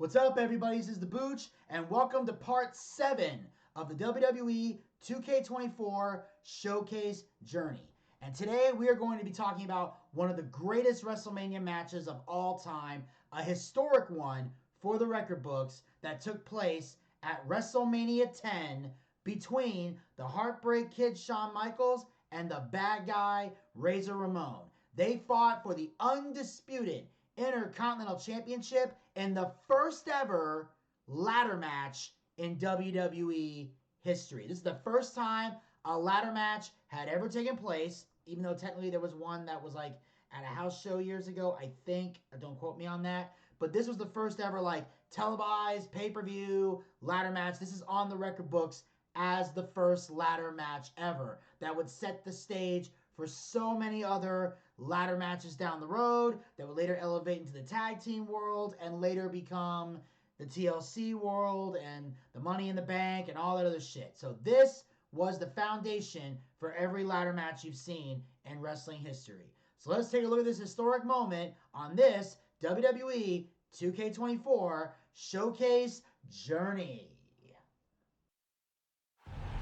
What's up, everybody? This is the Booch, and welcome to part 7 of the WWE 2K24 Showcase Journey. And today we are going to be talking about one of the greatest WrestleMania matches of all time, a historic one for the record books that took place at WrestleMania 10 between the Heartbreak Kid Shawn Michaels and the bad guy Razor Ramon. They fought for the undisputed Intercontinental Championship in the first ever ladder match in WWE history. This is the first time a ladder match had ever taken place, even though technically there was one that was like at a house show years ago, I think. Don't quote me on that. But this was the first ever like televised pay-per-view ladder match. This is on the record books as the first ladder match ever that would set the stage for so many other ladder matches down the road that would later elevate into the tag team world and later become the TLC world and the Money in the Bank and all that other shit. So this was the foundation for every ladder match you've seen in wrestling history. So let's take a look at this historic moment on this WWE 2K24 Showcase Journey.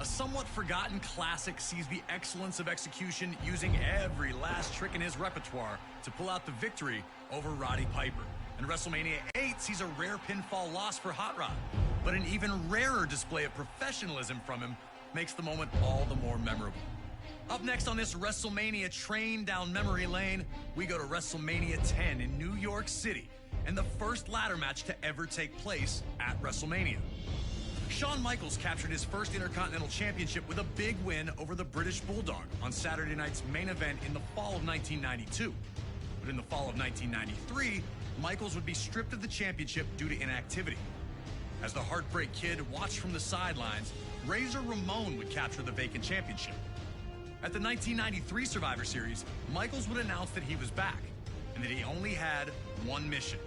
A somewhat forgotten classic sees the excellence of execution using every last trick in his repertoire to pull out the victory over Roddy Piper. And WrestleMania 8 sees a rare pinfall loss for Hot Rod, but an even rarer display of professionalism from him makes the moment all the more memorable. Up next on this WrestleMania train down memory lane, we go to WrestleMania 10 in New York City, and the first ladder match to ever take place at WrestleMania. Shawn Michaels captured his first Intercontinental Championship with a big win over the British Bulldog on Saturday night's main event in the fall of 1992. But in the fall of 1993, Michaels would be stripped of the championship due to inactivity. As the Heartbreak Kid watched from the sidelines, Razor Ramon would capture the vacant championship. At the 1993 Survivor Series, Michaels would announce that he was back and that he only had one mission: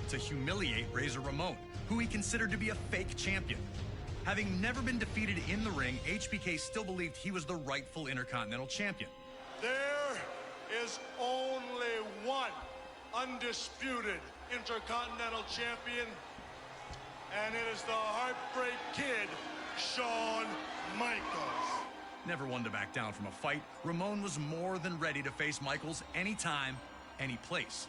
to humiliate Razor Ramon, who he considered to be a fake champion. Having never been defeated in the ring, HBK still believed he was the rightful Intercontinental Champion. There is only one undisputed Intercontinental Champion, and it is the Heartbreak Kid, Shawn Michaels. Never one to back down from a fight, Ramon was more than ready to face Michaels anytime, any place.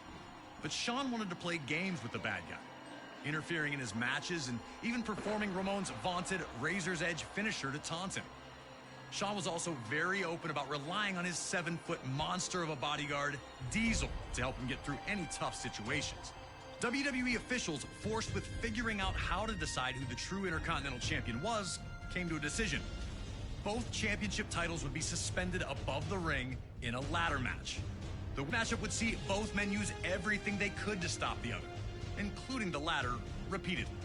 But Shawn wanted to play games with the bad guy, interfering in his matches and even performing Ramon's vaunted Razor's Edge finisher to taunt him. Shawn was also very open about relying on his 7-foot monster of a bodyguard, Diesel, to help him get through any tough situations. WWE officials, forced with figuring out how to decide who the true Intercontinental Champion was, came to a decision. Both championship titles would be suspended above the ring in a ladder match. The matchup would see both men use everything they could to stop the other, including the ladder repeatedly.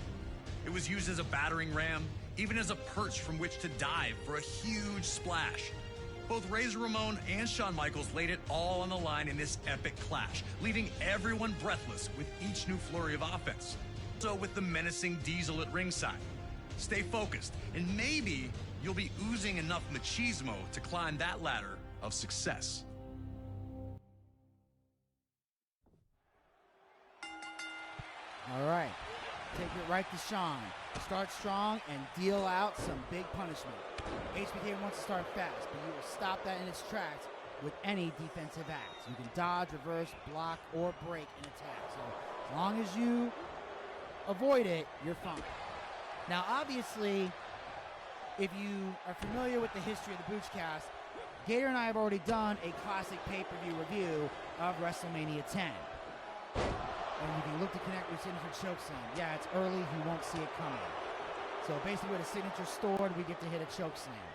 It was used as a battering ram, even as a perch from which to dive for a huge splash. Both Razor Ramon and Shawn Michaels laid it all on the line in this epic clash, leaving everyone breathless with each new flurry of offense. So with the menacing Diesel at ringside. Stay focused, and maybe you'll be oozing enough machismo to climb that ladder of success. All right, take it right to Shawn. Start strong and deal out some big punishment. HBK wants to start fast, but you will stop that in its tracks with any defensive act. You can dodge, reverse, block, or break an attack. So as long as you avoid it, you're fine. Now, obviously, if you are familiar with the history of the Boochcast, Gator and I have already done a classic pay-per-view review of WrestleMania 10. And you can look to connect with signature chokeslam. Yeah, it's early, you won't see it coming. So basically with a signature stored, we get to hit a chokeslam.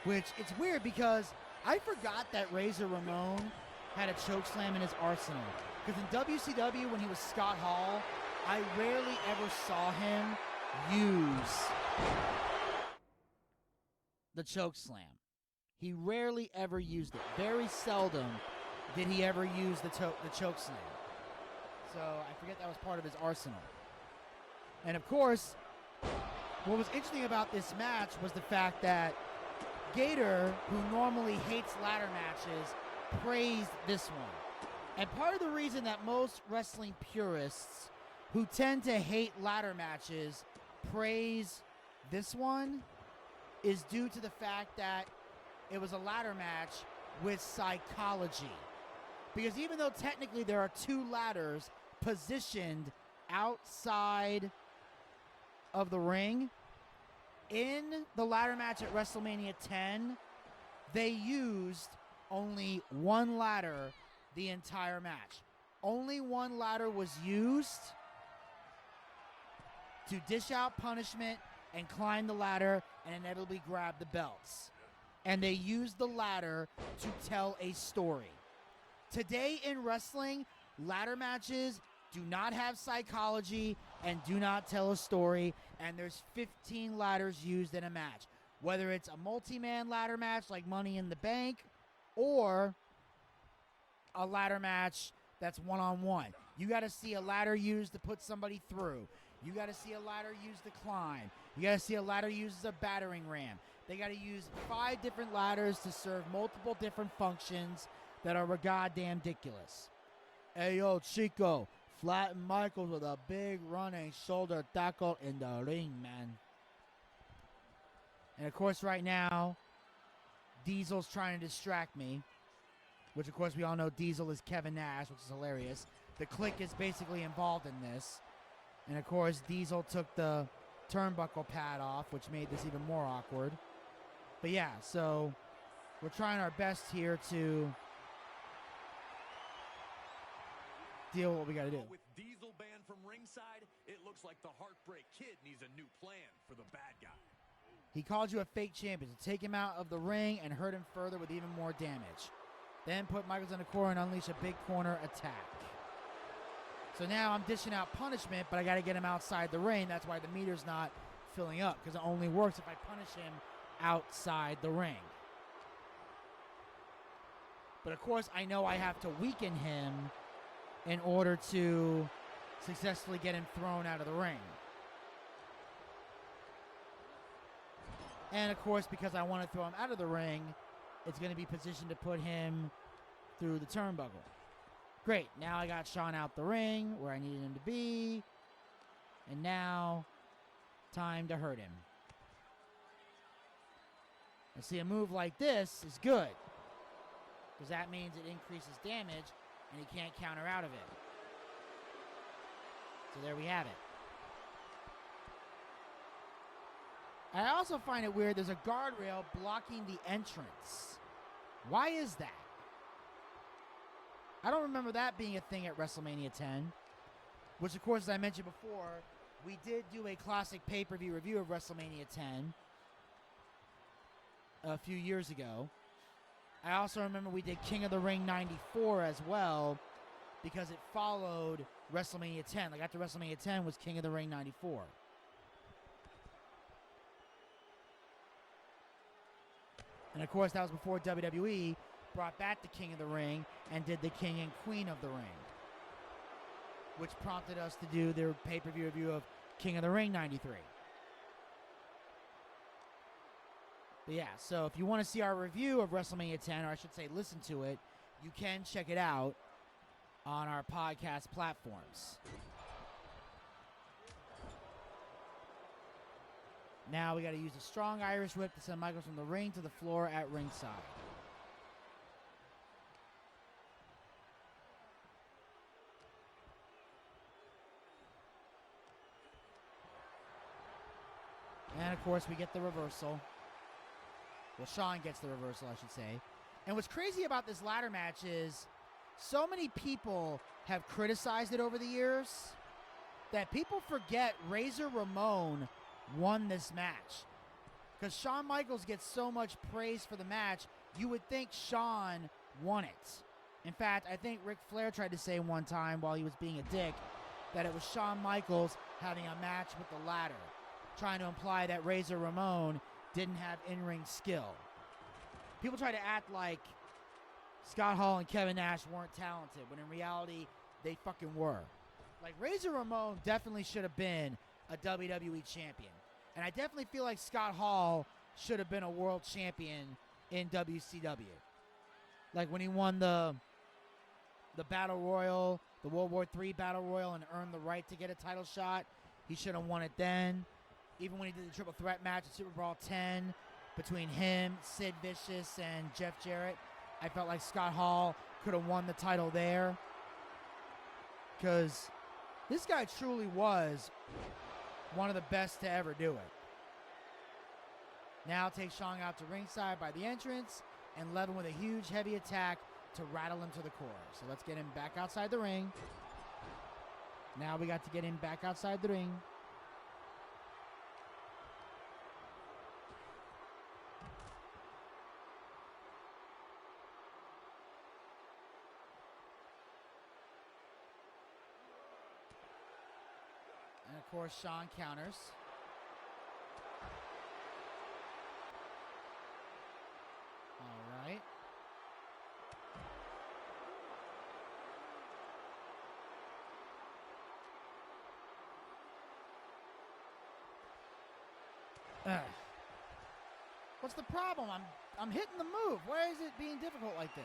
Which, it's weird because I forgot that Razor Ramon had a chokeslam in his arsenal. Because in WCW, when he was Scott Hall, I rarely ever saw him use the chokeslam. He rarely ever used it. Very seldom did he ever use the chokeslam. So I forget that was part of his arsenal. And of course, what was interesting about this match was the fact that Gator, who normally hates ladder matches, praised this one. And part of the reason that most wrestling purists who tend to hate ladder matches praise this one is due to the fact that it was a ladder match with psychology. Because even though technically there are 2 ladders positioned outside of the ring, in the ladder match at WrestleMania 10, they used only 1 ladder the entire match. Only 1 ladder was used to dish out punishment and climb the ladder and inevitably grab the belts. And they used the ladder to tell a story. Today in wrestling, ladder matches do not have psychology and do not tell a story, and there's 15 ladders used in a match. Whether it's a multi-man ladder match like Money in the Bank or a ladder match that's one-on-one. You got to see a ladder used to put somebody through. You got to see a ladder used to climb. You got to see a ladder used as a battering ram. They got to use 5 different ladders to serve multiple different functions that are goddamn ridiculous. Hey, yo, Chico, flatten Michaels with a big running shoulder tackle in the ring, man. And, of course, right now, Diesel's trying to distract me, which, of course, we all know Diesel is Kevin Nash, which is hilarious. The Clique is basically involved in this. And, of course, Diesel took the turnbuckle pad off, which made this even more awkward. But, yeah, so we're trying our best here to deal with what we got to do. With Diesel banned from ringside, it looks like the Heartbreak Kid needs a new plan for the bad guy. He called you a fake champion to take him out of the ring and hurt him further with even more damage. Then put Michaels in the corner and unleash a big corner attack. So now I'm dishing out punishment, but I got to get him outside the ring. That's why the meter's not filling up, because it only works if I punish him outside the ring. But of course, I know I have to weaken him in order to successfully get him thrown out of the ring. And of course, because I want to throw him out of the ring, it's going to be positioned to put him through the turnbuckle. Great, now I got Shawn out the ring where I needed him to be. And now, time to hurt him. And see, a move like this is good, because that means it increases damage and he can't counter out of it. So there we have it. I also find it weird there's a guardrail blocking the entrance. Why is that? I don't remember that being a thing at WrestleMania 10. Which, of course, as I mentioned before, we did do a classic pay-per-view review of WrestleMania 10 a few years ago. I also remember we did King of the Ring 94 as well, because it followed WrestleMania 10. Like, after WrestleMania 10 was King of the Ring 94. And, of course, that was before WWE brought back the King of the Ring and did the King and Queen of the Ring, which prompted us to do their pay-per-view review of King of the Ring 93. But yeah, so if you want to see our review of WrestleMania 10, or I should say listen to it, you can check it out on our podcast platforms. Now we got to use a strong Irish whip to send Michaels from the ring to the floor at ringside. And, of course, we get the reversal. Well, Shawn gets the reversal, I should say. And what's crazy about this ladder match is so many people have criticized it over the years that people forget Razor Ramon won this match. Because Shawn Michaels gets so much praise for the match, you would think Shawn won it. In fact, I think Ric Flair tried to say one time while he was being a dick that it was Shawn Michaels having a match with the ladder, trying to imply that Razor Ramon didn't have in-ring skill. People try to act like Scott Hall and Kevin Nash weren't talented, when in reality, they fucking were. Like, Razor Ramon definitely should have been a WWE champion. And I definitely feel like Scott Hall should have been a world champion in WCW. Like when he won the Battle Royal the World War III Battle Royal and earned the right to get a title shot. He should have won it then. Even when he did the triple threat match at Super Brawl 10 between him, Sid Vicious, and Jeff Jarrett, I felt like Scott Hall could have won the title there. Because this guy truly was one of the best to ever do it. Now take Shawn out to ringside by the entrance and level with a huge heavy attack to rattle him to the core. So let's get him back outside the ring. Now we got to get him back outside the ring. And of course, Shawn counters. All right. What's the problem? I'm hitting the move. Why is it being difficult like this?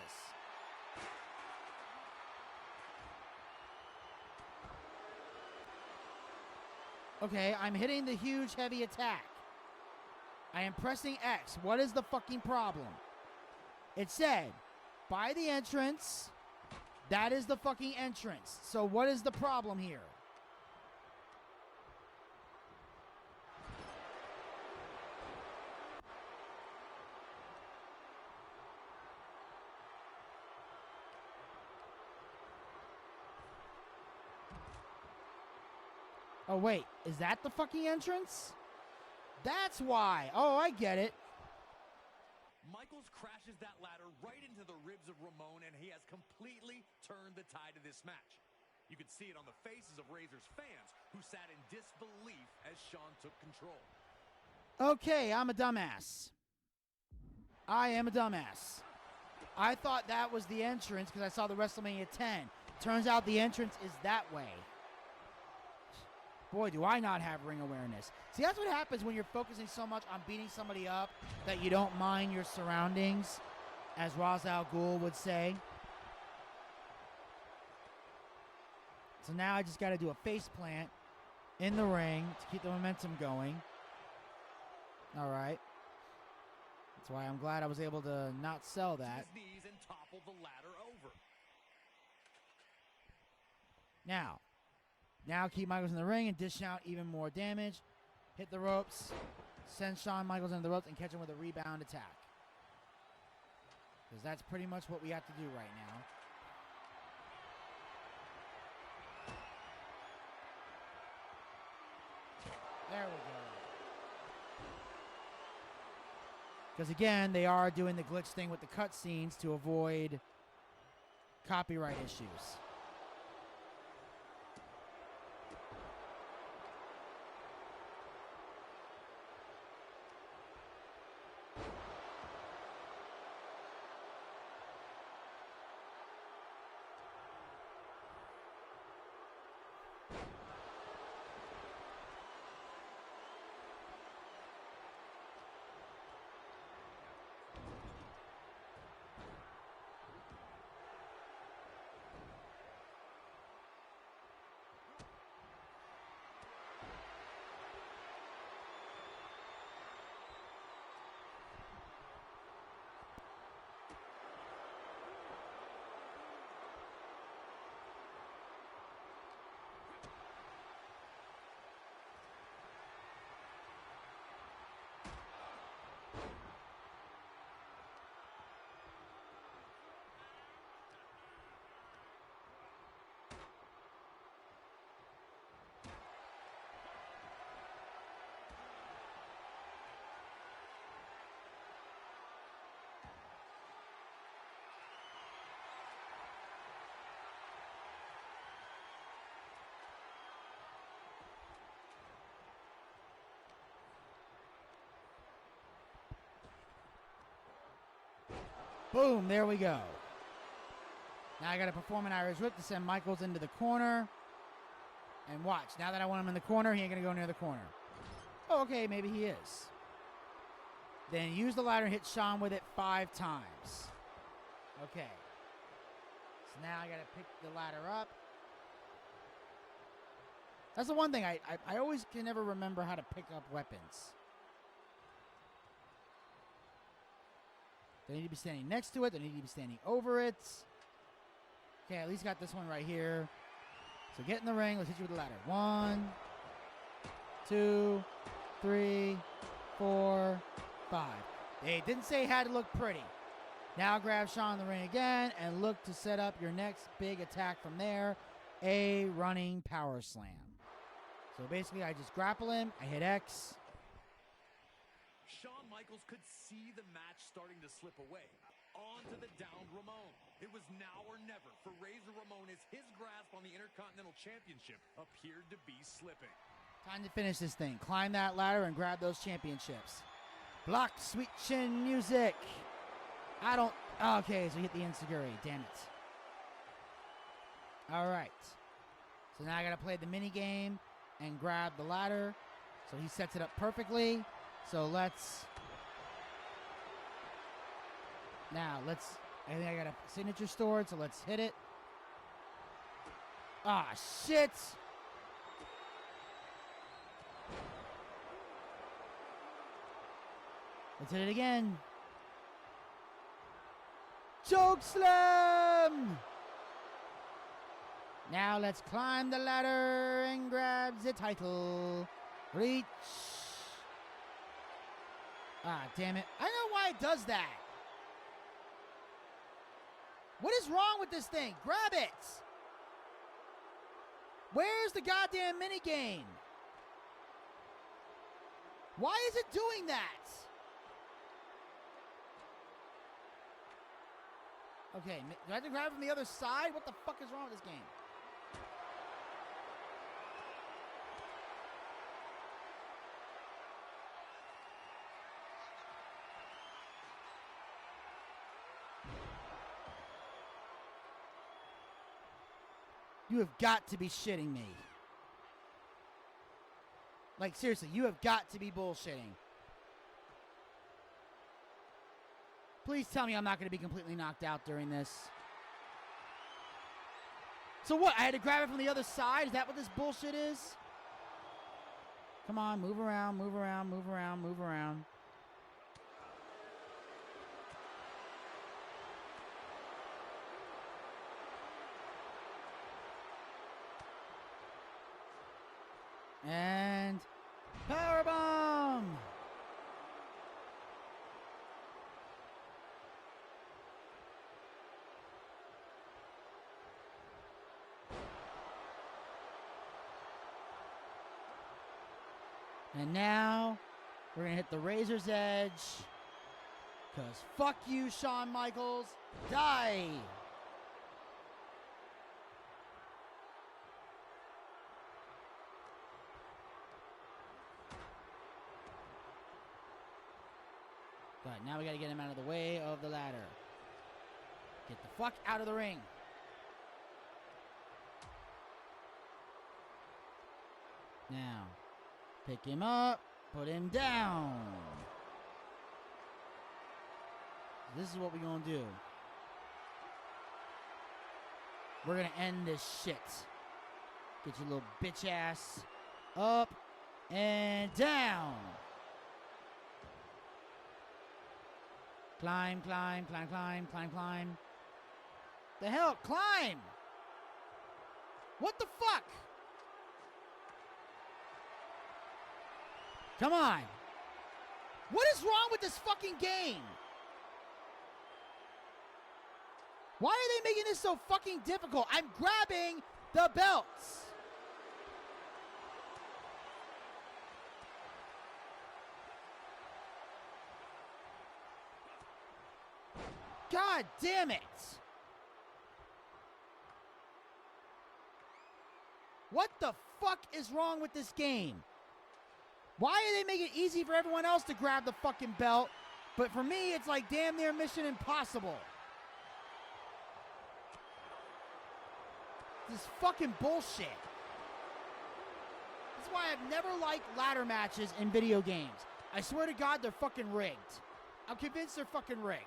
Okay, I'm hitting the huge heavy attack. I am pressing X. What is the fucking problem? It said, by the entrance, that is the fucking entrance. So what is the problem here? Oh, wait. Is that the fucking entrance? That's why. Oh, I get it. Michaels crashes that ladder right into the ribs of Ramon, and he has completely turned the tide of this match. You could see it on the faces of Razor's fans, who sat in disbelief as Shawn took control. Okay, I'm a dumbass. I am a dumbass. I thought that was the entrance because I saw the WrestleMania 10. Turns out the entrance is that way. Boy, do I not have ring awareness. See, that's what happens when you're focusing so much on beating somebody up that you don't mind your surroundings, as Ra's al Ghul would say. So now I just got to do a face plant in the ring to keep the momentum going. All right. That's why I'm glad I was able to not sell that. His knees and topple the ladder over. Now keep Michaels in the ring and dish out even more damage. Hit the ropes. Send Shawn Michaels into the ropes and catch him with a rebound attack. Because that's pretty much what we have to do right now. There we go. Because again, they are doing the glitch thing with the cutscenes to avoid copyright issues. Boom, there we go. Now I got to perform an Irish whip to send Michaels into the corner. And watch, now that I want him in the corner, he ain't going to go near the corner. Oh, okay, maybe he is. Then use the ladder and hit Shawn with it 5 times. Okay. So now I got to pick the ladder up That's the one thing. I always can never remember how to pick up weapons. They need to be standing next to it. They need to be standing over it. Okay, at least got this one right here. So get in the ring. Let's hit you with the ladder. 1, 2, 3, 4, 5. They didn't say it had to look pretty. Now grab Shawn in the ring again and look to set up your next big attack from there. A running power slam. So basically, I just grapple him. I hit X. Shawn Michaels could see the match starting to slip away. On to the downed Ramon. It was now or never for Razor Ramon as his grasp on the Intercontinental Championship appeared to be slipping. Time to finish this thing. Climb that ladder and grab those championships. Block, sweet chin music. I don't... Okay, so hit the Enziguri. Damn it. All right. So now I got to play the mini game and grab the ladder. So he sets it up perfectly. So let's... Now, let's... I think I got a signature stored, so let's hit it. Ah, shit! Let's hit it again. Choke slam! Now let's climb the ladder and grab the title. Reach. Ah, damn it. I know why it does that. What is wrong with this thing? Grab it. Where's the goddamn minigame? Why is it doing that? Okay, do I have to grab it from the other side? What the fuck is wrong with this game? You have got to be shitting me. Like, seriously, you have got to be bullshitting. Please tell me I'm not going to be completely knocked out during this. So what? I had to grab it from the other side? Is that what this bullshit is? Come on, move around, move around, move around, move around. And powerbomb! And now we're going to hit the razor's edge. Because fuck you, Shawn Michaels. Die! Good. Now we got to get him out of the way of the ladder. Get the fuck out of the ring. Now, pick him up, put him down. This is what we're going to do. We're going to end this shit. Get your little bitch ass up and down. Climb, climb, climb, climb, climb, climb. The hell? Climb! What the fuck? Come on. What is wrong with this fucking game? Why are they making this so fucking difficult? I'm grabbing the belts. God damn it! What the fuck is wrong with this game? Why are they making it easy for everyone else to grab the fucking belt, but for me it's like damn near mission impossible? This fucking bullshit. That's why I've never liked ladder matches in video games. I swear to God, they're fucking rigged. I'm convinced they're fucking rigged.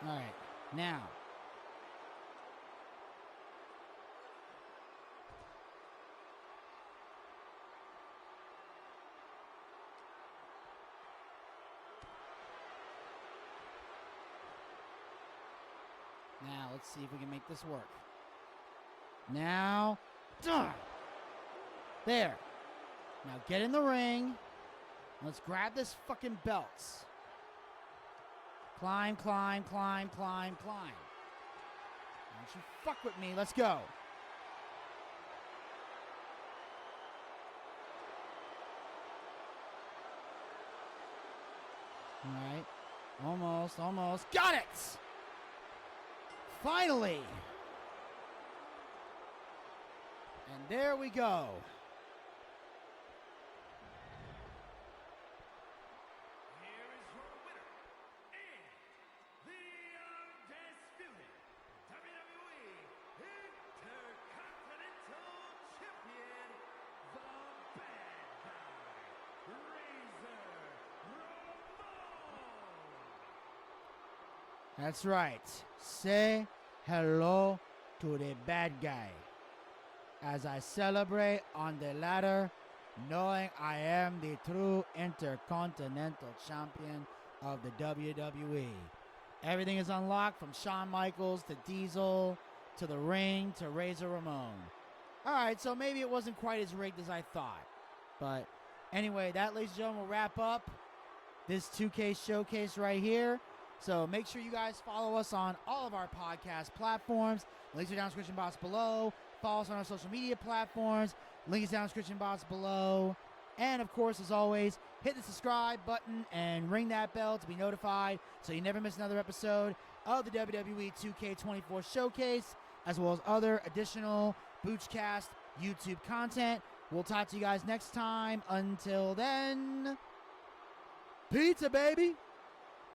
All right, now. Now, let's see if we can make this work. Now, there. Now get in the ring. Let's grab this fucking belts. Climb, climb, climb, climb, climb. Don't you fuck with me. Let's go. All right. Almost, almost. Got it! Finally! And there we go. Here is your winner and the undisputed WWE Intercontinental Champion, the Bad Guy, Ramon. That's right. Say hello to the bad guy as I celebrate on the ladder, knowing I am the true Intercontinental Champion of the WWE. Everything is unlocked from Shawn Michaels to Diesel to the ring to Razor Ramon. All right, so maybe it wasn't quite as rigged as I thought. But anyway, that, ladies and gentlemen, will wrap up this 2K showcase right here. So make sure you guys follow us on all of our podcast platforms. Links are down in the description box below. Follow us on our social media platforms. Link is down in the description box below. And of course, as always, hit the subscribe button and ring that bell to be notified so you never miss another episode of the WWE 2K24 Showcase, as well as other additional Boochcast YouTube content. We'll talk to you guys next time. Until then, pizza, baby!